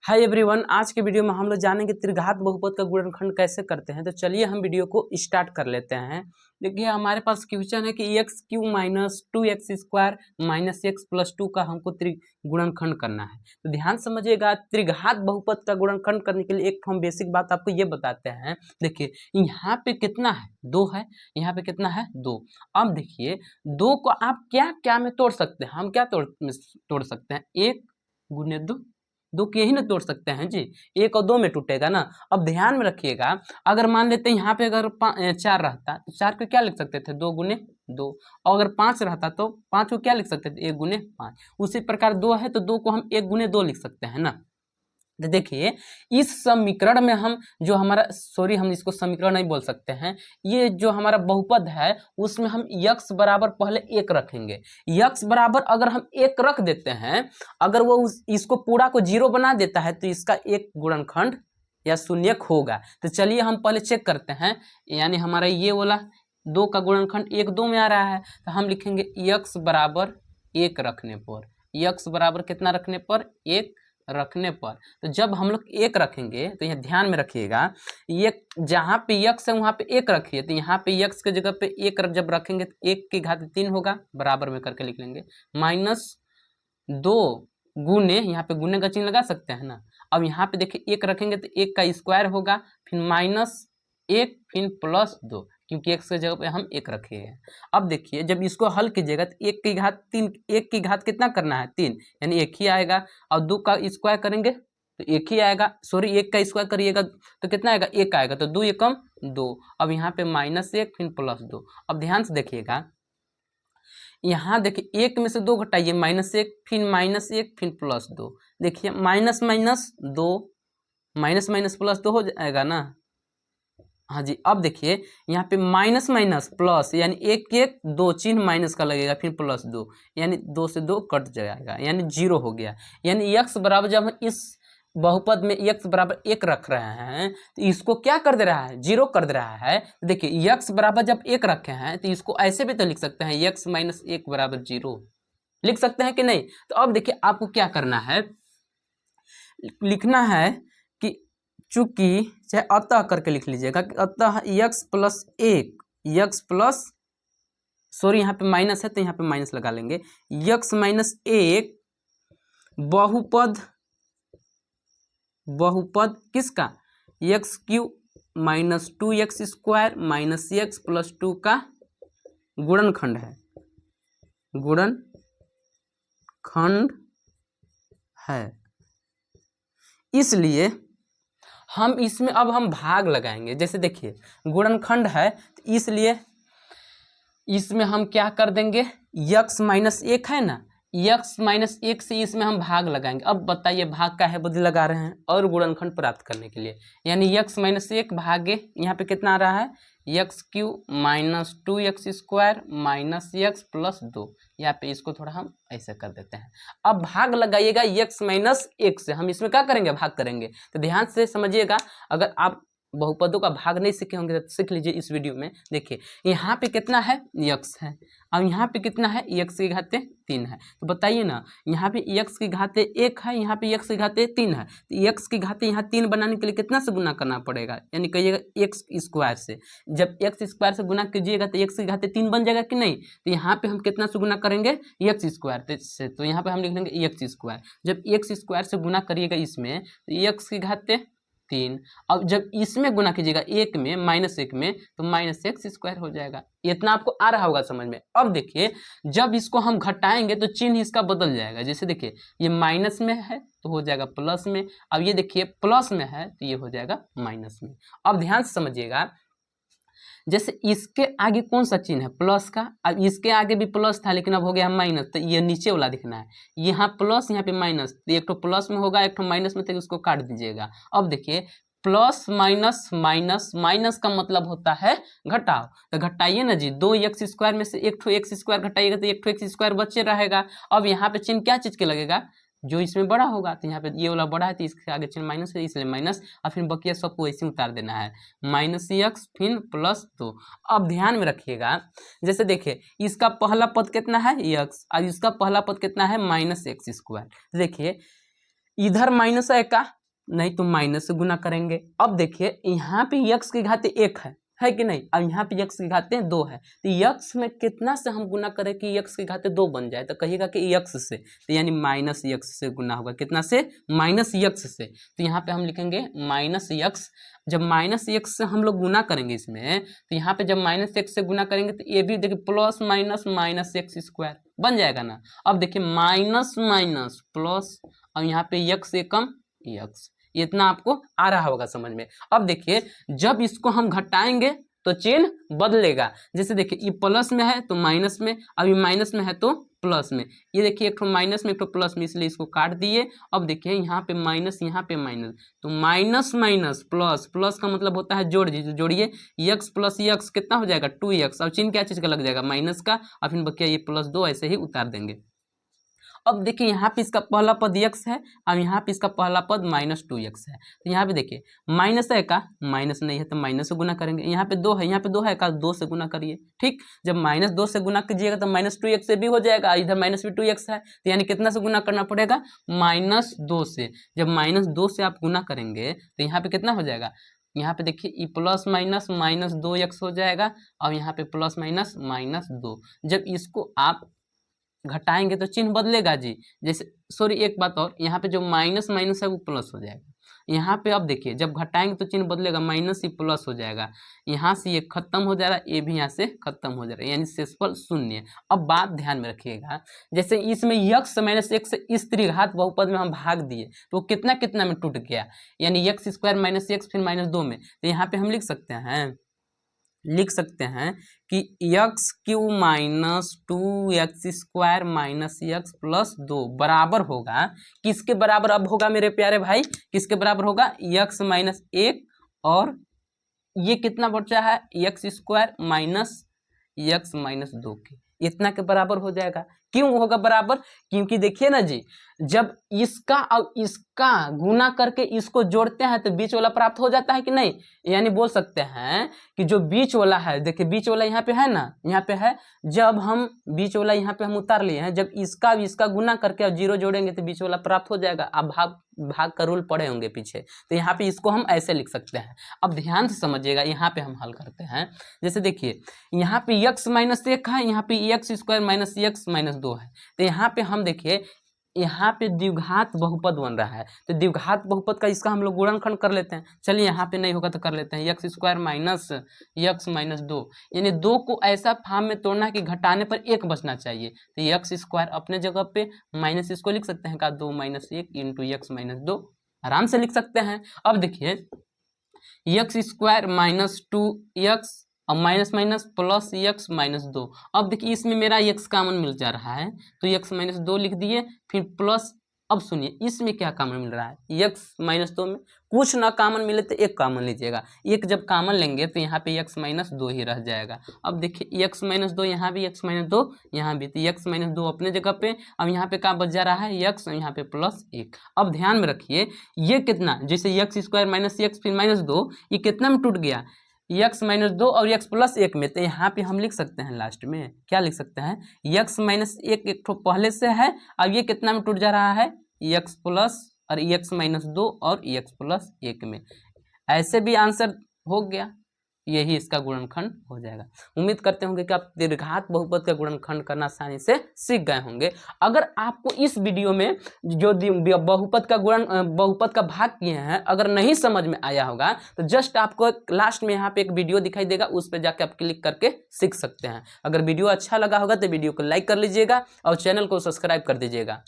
Hi everyone, आज के video में हम लोग जानेंगे त्रिघात बहुपद का गुणनखंड कैसे करते हैं। तो चलिए हम वीडियो को स्टार्ट कर लेते हैं। देखिए हमारे पास क्वेश्चन है कि x Q minus 2x square minus x plus 2 का हमको गुणनखंड करना है। तो ध्यान समझिएगा, त्रिघात बहुपद का गुणनखंड करने के लिए एक हम बेसिक बात आपको ये बताते हैं। देखिए यहाँ पे कितना है, 2 है, यहाँ पे कितना है, 2। अब देखिए 2 को आप क्या क्या में तोड़ सकते हैं, हम क्या तोड़ सकते हैं, 1 गुने 2 के ही ना तोड़ सकते हैं जी, 1 और 2 में टूटेगा ना। अब ध्यान में रखिएगा, अगर मान लेते हैं यहाँ पे अगर 4 रहता तो 4 को क्या लिख सकते थे, 2 गुने 2। और अगर 5 रहता तो 5 को क्या लिख सकते थे, 1 गुने 5। उसी प्रकार 2 है तो 2 को हम 1 गुने 2 लिख सकते हैं ना। तो देखिए इस समीकरण में हम जो हमारा हम इसको समीकरण नहीं बोल सकते हैं, ये जो हमारा बहुपद है उसमें हम यक्स बराबर पहले 1 रखेंगे। यक्स बराबर अगर हम 1 रख देते हैं, अगर वो इसको पूरा को 0 बना देता है तो इसका एक गुणनखंड या शून्यक होगा। तो चलिए हम पहले चेक करते हैं, यानी हमारा ये वाला 2 का गुणनखंड 1 2 में आ रहा है, तो हम लिखेंगे यक्स बराबर 1 रखने पर, यक्स बराबर कितना रखने पर, 1 रखने पर। तो जब हम लोग 1 रखेंगे तो यहाँ ध्यान में रखिएगा, ये जहाँ पे यक्स है वहाँ पे 1 रखिए, तो यहाँ पे यक्स के जगह पे 1 जब रखेंगे तो 1 की घात 3 होगा, बराबर में करके लिख लेंगे, माइनस 2 गुने, यहाँ पे गुने का चिन्ह लगा सकते हैं ना। अब यहाँ पे देखिए 1 रखेंगे तो 1 का स्क्वायर होगा, फिर माइनस 1, फिर प्लस 2, क्योंकि x के जगह पे हम 1 रखे हैं। अब देखिए जब इसको हल कीजिएगा तो 1 की घात 3, 1 की घात कितना करना है, 3, यानी 1 ही आएगा। और 2 का स्क्वायर करेंगे तो 1 ही आएगा, 1 का स्क्वायर करिएगा तो कितना आएगा, 1 आएगा, तो 2 एकम 2। अब यहाँ पे -1 फिर +2। अब ध्यान से देखिएगा, यहाँ देखिए 1 में से 2 घटाइए, -1 फिर -1 फिर +2। देखिए minus minus 2, minus minus plus 2 हो जाएगा ना। हाँ जी, अब देखिए यहाँ पे माइनस माइनस प्लस, यानी 1 1 2 चिन्ह माइनस का लगेगा, फिर +2, यानी 2 से 2 कट जाएगा, यानी 0 हो गया। यानी x बराबर, जब हम इस बहुपद में x बराबर 1 रख रहे हैं तो इसको क्या कर दे रहा है, 0 कर दे रहा है। देखिए x बराबर जब 1 रखे हैं तो इसको ऐसे भी तो लिख सकते हैं, x माइनस 1 बराबर 0 लिख सकते हैं कि नहीं। तो अब देखिए आपको क्या करना है, लिखना है कि चूंकि, चाहे अतः करके लिख लीजिएगा कि अतः x प्लस 1, x प्लस, यहाँ पे माइनस है तो यहाँ पे माइनस लगा लेंगे, x माइनस 1 बहुपद, बहुपद किसका, x Q minus 2x square minus x plus 2 का गुणनखंड है, गुणनखंड है। इसलिए हम इसमें अब हम भाग लगाएंगे। जैसे देखिए गुणनखंड है तो इसलिए इसमें हम क्या कर देंगे, x माइनस 1 है ना, x माइनस 1 से इसमें हम भाग लगाएंगे। अब बताइए भाग का है बुद्धि लगा रहे हैं, और गुणनखंड प्राप्त करने के लिए, यानी x माइनस 1 भागे यहाँ पे कितना आ रहा है, x Q minus 2x square minus x plus 2। यहाँ पे इसको थोड़ा हम ऐसे कर देते हैं। अब भाग लगाइएगा x माइनस 1 से, हम इसमें क्या करेंगे, भाग करेंगे। तो ध्यान से समझिएगा, अगर आप बहुपदों का भाग नहीं सीखे होंगे तो सीख लीजिए इस वीडियो में। देखिए यहाँ पे कितना है, x है, अब यहाँ पे कितना है, x की घाते 3 है। तो बताइए ना, यहाँ पे x की घाते 1 है, यहाँ पे x की घाते 3 है, तो x की घाते यहाँ 3 बनाने के लिए कितना से गुना करना पड़ेगा, यानी कहिएगा x स्क्वायर से। जब x स्क्वायर से गुना कीजिएगा तो x की घाते 3 बन जाएगा कि नहीं। तो यहाँ पे हम कितना से गुना करेंगे, x स्क्वायर से, तो यहाँ पे हम लिख लेंगे x स्क्वायर। जब x स्क्वायर से गुना करिएगा इसमें तो x की घाते 3, अब जब इसमें गुना कीजिएगा 1 में, -1 में, तो माइनस एक्स स्क्वायर हो जाएगा। इतना आपको आ रहा होगा समझ में। अब देखिए जब इसको हम घटाएंगे तो चिन्ह इसका बदल जाएगा। जैसे देखिए ये माइनस में है तो हो जाएगा प्लस में, अब ये देखिए प्लस में है तो ये हो जाएगा माइनस में। अब ध्यान से समझिएगा, जैसे इसके आगे कौन सा चिन्ह है, प्लस का, अब इसके आगे भी प्लस था लेकिन अब हो गया माइनस, तो ये नीचे वाला दिखना है, यहाँ प्लस यहाँ पे माइनस, तो एक तो प्लस में होगा एक तो माइनस में, तो उसको काट दीजिएगा। अब देखिए प्लस माइनस माइनस, माइनस का मतलब होता है घटाव, तो घटाइए ना जी, 2x स्क्वायर में से एक ठो एक्स स्क्वायर घटाइएगा तो एक ठो एक्स स्क्वायर बचे रहेगा। अब यहाँ पे चिन्ह क्या चीज के लगेगा, जो इसमें बड़ा होगा, तो यहाँ पे ये वाला बड़ा है तो इसके आगे चिन्ह माइनस है, इसलिए माइनस, और फिर बकिया सबको ऐसे उतार देना है, माइनस एक्स फिर प्लस 2। अब ध्यान में रखिएगा, जैसे देखिए इसका पहला पद कितना है x, और इसका पहला पद कितना है माइनस एक्स स्क्वायर। देखिए इधर माइनस है का, नहीं तो माइनस से गुना करेंगे। अब देखिए यहाँ पे यक्स की घात 1 है कि नहीं, अब यहाँ पे यक्स की घात 2 है, तो यक्स में कितना से हम गुना करें कि यक्स की घात 2 बन जाए, तो कहिएगा कि यक्स से, तो यानी माइनस यक्स से गुना होगा, कितना से, माइनस यक्स से। तो यहाँ पे हम लिखेंगे माइनस यक्स। जब माइनस यक्स से हम लोग गुना करेंगे इसमें, तो यहाँ पे जब माइनस एक्स से गुना करेंगे तो ये भी देखिए plus minus minus x square बन जाएगा ना। अब देखिए माइनस माइनस प्लस, अब यहाँ पे यक्स एकम यक्स, इतना आपको आ रहा होगा समझ में। अब देखिए जब इसको हम घटाएंगे तो चिन्ह बदलेगा। जैसे देखिए ये प्लस में है तो माइनस में, अभी माइनस में है तो प्लस में। ये देखिए एक तो माइनस में एक तो प्लस में, इसलिए इसको काट दिए। अब देखिए यहाँ पे माइनस यहाँ पे माइनस, तो माइनस माइनस प्लस, प्लस का मतलब होता है जोड़ दीजिए, जोड़िए यक्स प्लस यक्स कितना हो जाएगा 2x। अब चिन्ह क्या चीज का लग जाएगा, माइनस का, और फिर बकिया ये +2 ऐसे ही उतार देंगे। अब देखिए यहाँ पे इसका पहला पद x है, अब यहाँ पे इसका पहला पद -2x है। तो यहाँ पे देखिए माइनस है का, माइनस नहीं है तो माइनस से गुना करेंगे। यहाँ पे 2 है, यहाँ पे 2 है का, 2 से गुना करिए। ठीक, जब -2 से गुना कीजिएगा तो -2x से भी हो जाएगा, इधर -2x है, तो यानी कितना से गुना करना पड़ेगा, -2 से। जब -2 से आप गुना करेंगे तो यहाँ पे कितना हो जाएगा, यहाँ पे देखिए ये प्लस माइनस -2x हो जाएगा, और यहाँ पे प्लस माइनस -2। जब इसको आप घटाएंगे तो चिन्ह बदलेगा जी। जैसे सॉरी एक बात और, यहाँ पे जो माइनस माइनस है वो प्लस हो जाएगा। यहाँ पे अब देखिए जब घटाएंगे तो चिन्ह बदलेगा, माइनस ही प्लस हो जाएगा। यहाँ से ये खत्म हो जाएगा, ये भी यहाँ से खत्म हो जाएगा, यानी शेषफल 0। अब बात ध्यान में रखिएगा, जैसे इसमें यक्स माइनस एक्स इस त्रिघात बहुपद में हम भाग दिए तो वो कितना कितना में टूट गया, यानी एक्स स्क्वायर माइनस एक्स फिर -2 में। तो यहाँ पे हम लिख सकते हैं कि x Q -2x² minus x plus 2 बराबर होगा, किसके बराबर अब होगा मेरे प्यारे भाई, किसके बराबर होगा, यक्स माइनस 1 और ये कितना बचा है x² माइनस यक्स माइनस 2 के, इतना के बराबर हो जाएगा। क्यों होगा बराबर, क्योंकि देखिए ना जी, जब इसका और इसका गुना करके इसको जोड़ते हैं तो बीच वाला प्राप्त हो जाता है कि नहीं। यानी बोल सकते हैं कि जो बीच वाला है, देखिए बीच वाला यहाँ पे है ना, यहाँ पे है, जब हम बीच वाला यहाँ पे हम उतार लिए हैं, जब इसका गुना करके और 0 जोड़ेंगे तो बीच वाला प्राप्त हो जाएगा। अब भाग का रूल पढ़े होंगे पीछे, तो यहाँ पे इसको हम ऐसे लिख सकते हैं। अब ध्यान से समझिएगा, यहाँ पे हम हल करते हैं। जैसे देखिए यहाँ पे x माइनस 1 है, यहाँ पे x² माइनस यक्स माइनस 2 है, तो यहाँ पे हम देखिए यहाँ पे द्विघात बहुपद बन रहा है, तो द्विघात बहुपद का इसका हम लोग गुणनखंड कर लेते हैं। चलिए यहाँ पे नहीं होगा तो कर लेते हैं, x² माइनस यक्स माइनस 2, यानी 2 को ऐसा फॉर्म में तोड़ना है कि घटाने पर 1 बचना चाहिए। तो x² अपने जगह पे माइनस इसको लिख सकते हैं का 2 माइनस 1 इंटू यक्स माइनस 2, आराम से लिख सकते हैं। अब देखिए x² माइनस 2x और minus minus plus x minus 2। अब देखिए इसमें मेरा x कॉमन मिल जा रहा है तो x माइनस 2 लिख दिए, फिर प्लस। अब सुनिए इसमें क्या कॉमन मिल रहा है, x माइनस 2 में कुछ ना कॉमन मिले तो 1 कॉमन लीजिएगा, 1 जब कॉमन लेंगे तो यहाँ पे x माइनस 2 ही रह जाएगा। अब देखिए x माइनस 2 यहाँ भी, x माइनस 2 यहाँ भी, तो x माइनस 2 अपने जगह पे। अब यहाँ पे क्या बच जा रहा है, x, यहाँ पे प्लस 1। अब ध्यान में रखिए ये कितना, जैसे x² माइनस यक्स फिर -2, ये कितना में टूट गया, x माइनस 2 और x प्लस 1 में। तो यहाँ पे हम लिख सकते हैं लास्ट में क्या लिख सकते हैं, x माइनस 1 एक तो पहले से है, अब ये कितना में टूट जा रहा है, x प्लस और x माइनस 2 और x प्लस 1 में। ऐसे भी आंसर हो गया, यही इसका गुणनखंड हो जाएगा। उम्मीद करते होंगे कि आप दीर्घात बहुपद का गुणनखंड करना आसानी से सीख गए होंगे। अगर आपको इस वीडियो में जो बहुपद का भाग किए हैं अगर नहीं समझ में आया होगा तो जस्ट आपको लास्ट में यहाँ पे एक वीडियो दिखाई देगा, उस पर जाके आप क्लिक करके सीख सकते हैं। अगर वीडियो अच्छा लगा होगा तो वीडियो को लाइक कर लीजिएगा और चैनल को सब्सक्राइब कर दीजिएगा।